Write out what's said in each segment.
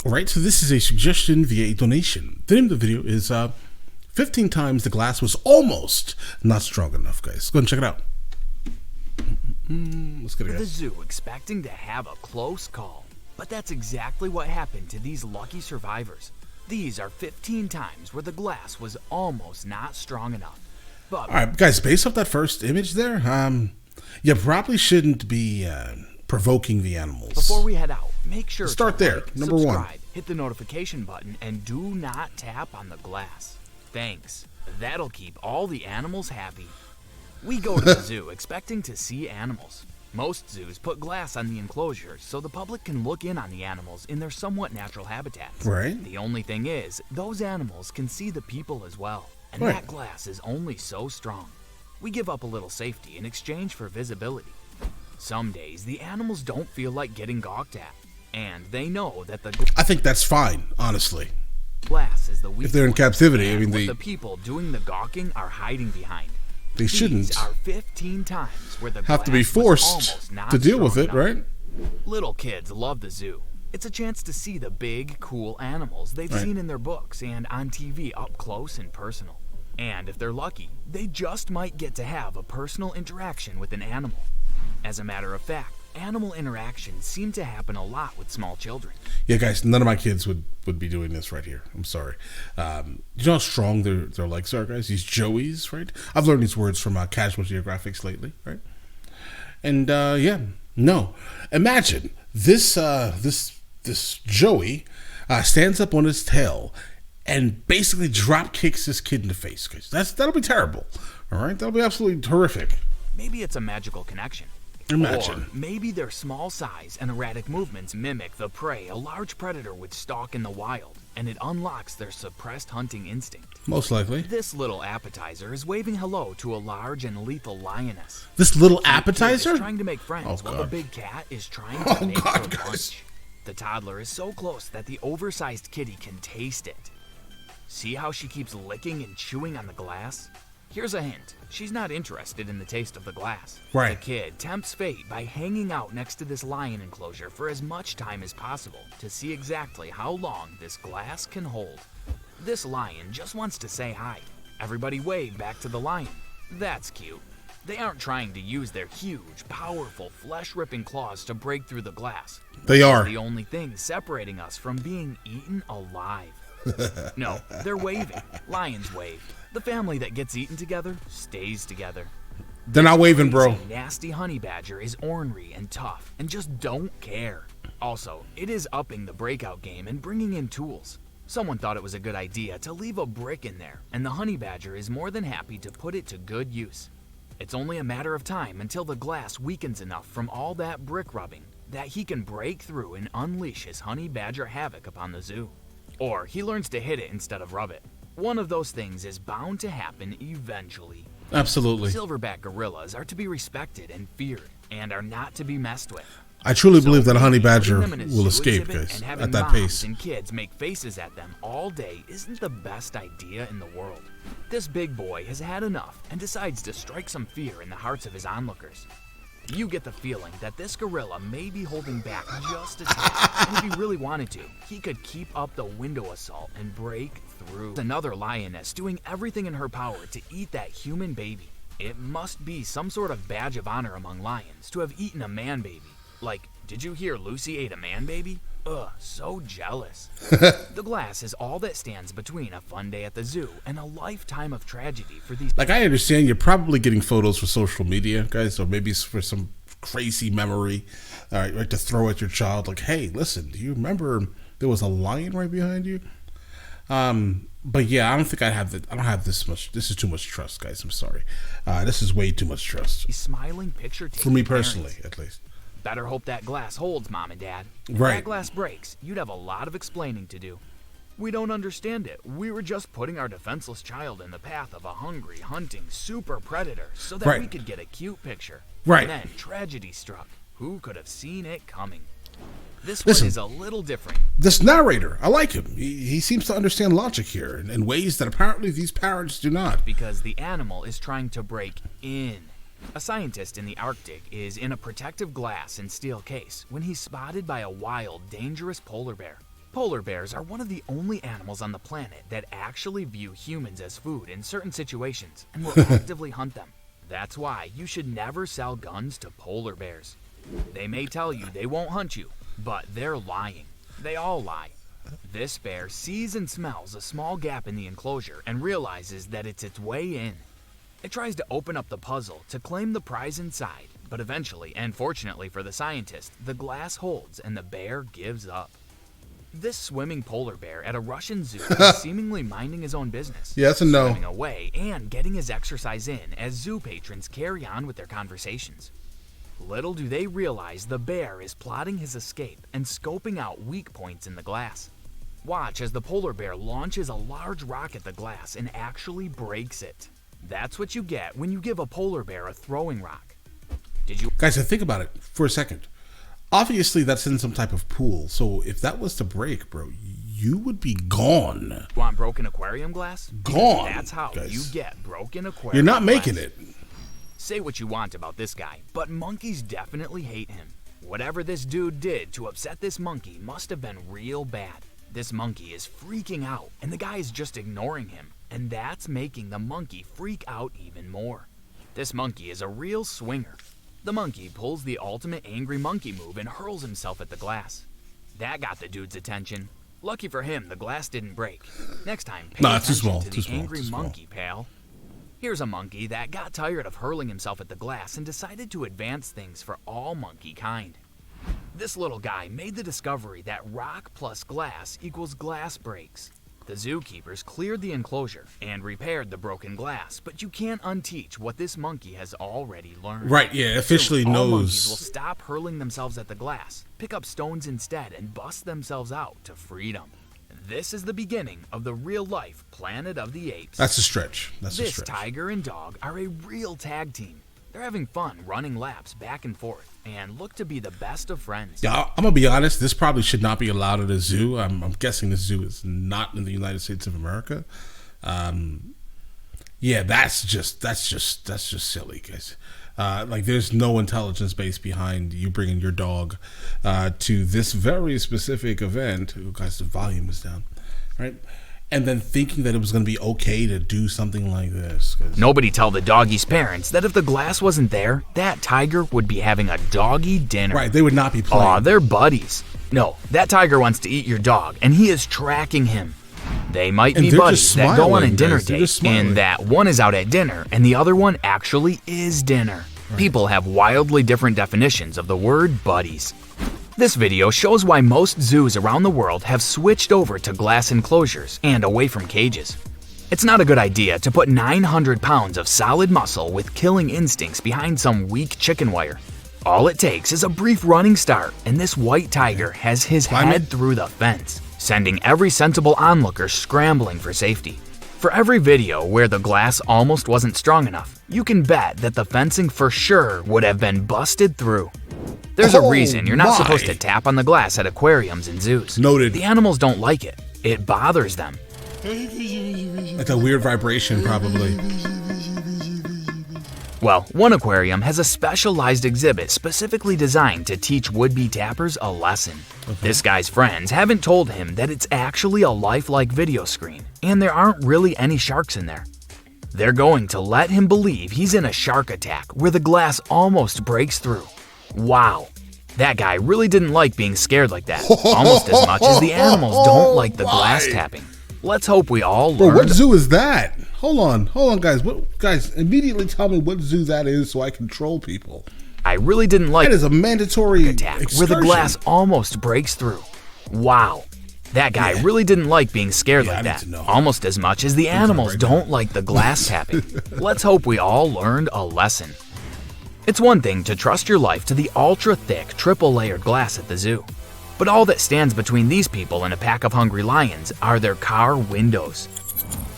Alright, so this is a suggestion via a donation. The name of the video is 15 times the glass was almost not strong enough, guys. Go ahead and check it out. Let's get it, The guys. zoo expecting to have a close call. But that's exactly what happened to these lucky survivors. These are 15 times where the glass was almost not strong enough. But Alright, guys, based off that first image there, you probably shouldn't be provoking the animals. before we head out, make sure Start to there, like, number one. subscribe, hit the notification button, and do not tap on the glass. Thanks. That'll keep all the animals happy. We go to the zoo expecting to see animals. Most zoos put glass on the enclosures so the public can look in on the animals in their somewhat natural habitats. Right. The only thing is, those animals can see the people as well, and Right. that glass is only so strong. We give up a little safety in exchange for visibility. Some days, the animals don't feel like getting gawked at, and they know that the I think that's fine, honestly. glass is the weak If they're in one, captivity, I and mean, what the people doing the gawking are hiding behind. they shouldn't These are 15 times where the have to be glass was forced almost not to deal with strong it, enough. right? Little kids love the zoo. It's a chance to see the big, cool animals they've Right. seen in their books and on TV up close and personal. And if they're lucky, they just might get to have a personal interaction with an animal. As a matter of fact, animal interactions seem to happen a lot with small children. Yeah, guys, none of my kids would be doing this right here. I'm sorry. You know how strong their legs are, guys? These joeys, right? I've learned these words from Casual Geographics lately, right? And yeah, no. Imagine this joey stands up on his tail and basically drop kicks this kid in the face, guys. That'll be terrible. All right, that'll be absolutely horrific. Maybe it's a magical connection. Imagine. Or maybe their small size and erratic movements mimic the prey a large predator would stalk in the wild, and it unlocks their suppressed hunting instinct. Most likely. This little appetizer is waving hello to a large and lethal lioness. This little The kid appetizer? is trying to make friends Oh, while the God. big cat is trying to Oh, make God, her guys. lunch. The toddler is so close that the oversized kitty can taste it. See how she keeps licking and chewing on the glass? Here's a hint. She's not interested in the taste of the glass. Right. The kid tempts fate by hanging out next to this lion enclosure for as much time as possible to see exactly how long this glass can hold. This lion just wants to say hi. Everybody wave back to the lion. That's cute. They aren't trying to use their huge, powerful, flesh-ripping claws to break through the glass. They are. The only thing separating us from being eaten alive. No, they're waving. Lions wave. The family that gets eaten together stays together. They're not waving, bro. Crazy, nasty honey badger is ornery and tough and just don't care. Also, it is upping the breakout game and bringing in tools. Someone thought it was a good idea to leave a brick in there, and the honey badger is more than happy to put it to good use. It's only a matter of time until the glass weakens enough from all that brick rubbing that he can break through and unleash his honey badger havoc upon the zoo. Or he learns to hit it instead of rub it. One of those things is bound to happen eventually. Absolutely. Silverback gorillas are to be respected and feared, and are not to be messed with. I truly believe that a honey Maybe badger putting them in a will zoo escape, exhibit guys, and having at that moms pace. and kids make faces at them all day isn't the best idea in the world. This big boy has had enough and decides to strike some fear in the hearts of his onlookers. You get the feeling that this gorilla may be holding back just a tad, and if he really wanted to, he could keep up the window assault and break through. Another lioness doing everything in her power to eat that human baby. It must be some sort of badge of honor among lions to have eaten a man baby. Like, did you hear Lucy ate a man baby? Ugh, so jealous. The glass is all that stands between a fun day at the zoo and a lifetime of tragedy for these. Like, I understand you're probably getting photos for social media, guys, or maybe it's for some crazy memory, all right, to throw at your child. Like, hey, listen, do you remember there was a lion right behind you? But yeah, I don't think I don't have this much. This is too much trust, guys. I'm sorry. This is way too much trust. Smiling picture For me parents. personally, at least. Better hope that glass holds, Mom and Dad. If Right. that glass breaks, you'd have a lot of explaining to do. We don't understand it. We were just putting our defenseless child in the path of a hungry, hunting super predator so that Right. we could get a cute picture. Right. And then tragedy struck. Who could have seen it coming? This Listen. one is a little different. This narrator, I like him. He seems to understand logic here in ways that apparently these parents do not. Because the animal is trying to break in. A scientist in the Arctic is in a protective glass and steel case when he's spotted by a wild, dangerous polar bear. Polar bears are one of the only animals on the planet that actually view humans as food in certain situations and will actively hunt them. That's why you should never sell guns to polar bears. They may tell you they won't hunt you, but they're lying. They all lie. This bear sees and smells a small gap in the enclosure and realizes that it's its way in. It tries to open up the puzzle to claim the prize inside, but eventually, and fortunately for the scientist, the glass holds and the bear gives up. This swimming polar bear at a Russian zoo is seemingly minding his own business, Yes and no. swimming away and getting his exercise in as zoo patrons carry on with their conversations. Little do they realize the bear is plotting his escape and scoping out weak points in the glass. Watch as the polar bear launches a large rock at the glass and actually breaks it. That's what you get when you give a polar bear a throwing rock. Did you Guys, think about it for a second. Obviously, that's in some type of pool. So if that was to break, bro, you would be gone. want broken aquarium glass? Gone. That's how guys. you get broken aquarium You're not glass. making it. Say what you want about this guy, but monkeys definitely hate him. Whatever this dude did to upset this monkey must have been real bad. This monkey is freaking out, and the guy is just ignoring him, and that's making the monkey freak out even more. This monkey is a real swinger. The monkey pulls the ultimate angry monkey move and hurls himself at the glass. That got the dude's attention. Lucky for him, the glass didn't break. Next time, pay Nah, it's too attention small, to too the small, angry too small. monkey, pal. Here's a monkey that got tired of hurling himself at the glass and decided to advance things for all monkey kind. This little guy made the discovery that rock plus glass equals glass breaks. The zookeepers cleared the enclosure and repaired the broken glass, but you can't unteach what this monkey has already learned. Right, yeah, officially Soon, all monkeys will knows. stop hurling themselves at the glass, pick up stones instead, and bust themselves out to freedom. This is the beginning of the real-life Planet of the Apes. That's a stretch. That's a This stretch. tiger and dog are a real tag team. They're having fun running laps back and forth and look to be the best of friends. Yeah, I'm gonna be honest. This probably should not be allowed at a zoo. I'm guessing this zoo is not in the United States of America. Yeah, that's just silly, guys. Like, there's no intelligence base behind you bringing your dog to this very specific event. Ooh, guys, the volume is down, right? And then thinking that it was going to be okay to do something like this. Nobody tell the doggy's parents that if the glass wasn't there, that tiger would be having a doggy dinner. Right, they would not be playing. Aw, they're buddies. No, that tiger wants to eat your dog, and he is tracking him. They might And be they're buddies just that go on a smiling, dinner guys. They're date, just smiling. and that one is out at dinner, and the other one actually is dinner. People have wildly different definitions of the word buddies. This video shows why most zoos around the world have switched over to glass enclosures and away from cages. It's not a good idea to put 900 pounds of solid muscle with killing instincts behind some weak chicken wire. All it takes is a brief running start, and this white tiger has his head through the fence, sending every sensible onlooker scrambling for safety. For every video where the glass almost wasn't strong enough, you can bet that the fencing for sure would have been busted through. There's a reason you're not supposed to tap on the glass at aquariums and zoos. Noted. The animals don't like it. It bothers them. Like a weird vibration, probably. Well, one aquarium has a specialized exhibit specifically designed to teach would-be tappers a lesson. This guy's friends haven't told him that it's actually a lifelike video screen, and there aren't really any sharks in there. They're going to let him believe he's in a shark attack where the glass almost breaks through. Wow. That guy really didn't like being scared like that, almost as much as the animals don't like the glass tapping. Let's hope we all Bro, learn. what zoo is that? Hold on, guys. Guys, immediately tell me what zoo that is so I can troll people. I really didn't like That is a mandatory attack excursion. where the glass almost breaks through. Wow. That guy really didn't like being scared Yeah, like I need that, to know. almost as much as the animals right don't like the glass tapping. Let's hope we all learned a lesson. It's one thing to trust your life to the ultra-thick, triple-layered glass at the zoo. But all that stands between these people and a pack of hungry lions are their car windows.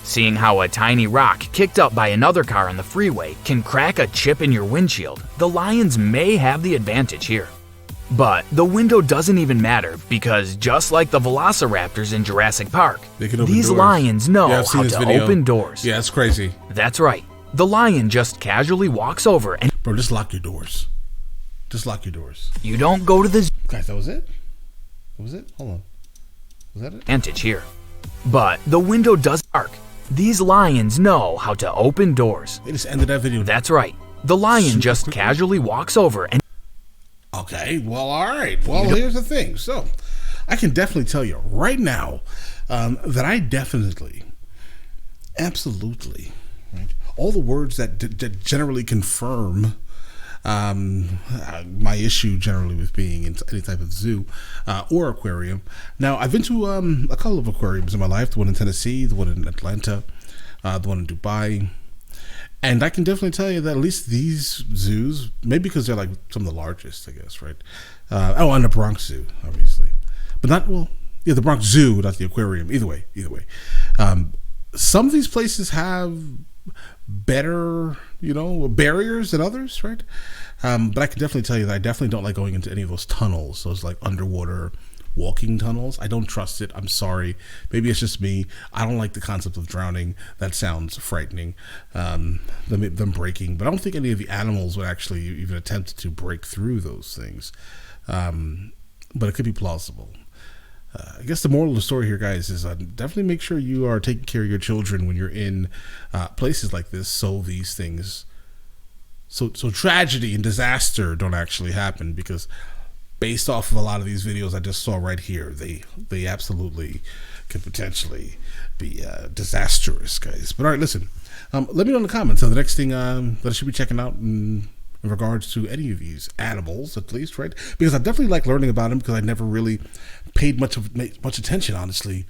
Seeing how a tiny rock kicked up by another car on the freeway can crack a chip in your windshield, the lions may have the advantage here. But the window doesn't even matter because just like the velociraptors in Jurassic Park, They can open these doors. lions know Yeah, I've seen how this to video. open doors. Yeah, it's crazy. That's right. The lion just casually walks over and Bro, just lock your doors. Just lock your doors. you don't go to the zoo. Guys, that was it? That was it? Hold on. Was that it? Advantage here. But the window does arc. These lions know how to open doors. They just ended that video. That's right. The lion just casually walks over and... Okay, well, all right. Well, here's the thing. So, I can definitely tell you right now that I definitely, absolutely, right, all the words that generally confirm my issue generally with being in any type of zoo or aquarium. Now, I've been to a couple of aquariums in my life, the one in Tennessee, the one in Atlanta, the one in Dubai. And I can definitely tell you that at least these zoos, maybe because they're like some of the largest, I guess, right? And the Bronx Zoo, obviously. But not, well, yeah, the Bronx Zoo, not the aquarium. Either way. Some of these places have better, barriers than others, right? But I can definitely tell you that I definitely don't like going into any of those tunnels, those like underwater walking tunnels. I don't trust it. I'm sorry. Maybe it's just me. I don't like the concept of drowning. That sounds frightening. Them breaking, but I don't think any of the animals would actually even attempt to break through those things. But it could be plausible. I guess the moral of the story here, guys, is definitely make sure you are taking care of your children when you're in places like this, so these things, so tragedy and disaster don't actually happen. Because based off of a lot of these videos I just saw right here, they absolutely could potentially be disastrous, guys. But all right, listen, let me know in the comments the next thing that I should be checking out in regards to any of these animals, at least, right? Because I definitely like learning about them, because I never really paid much attention, honestly,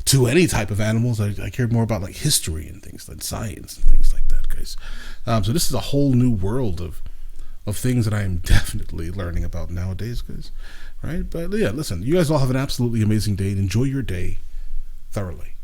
to any type of animals. I cared more about like history and things like science and things like that, guys. So this is a whole new world of things that I am definitely learning about nowadays, guys. Right? But yeah, listen, you guys all have an absolutely amazing day, and enjoy your day thoroughly.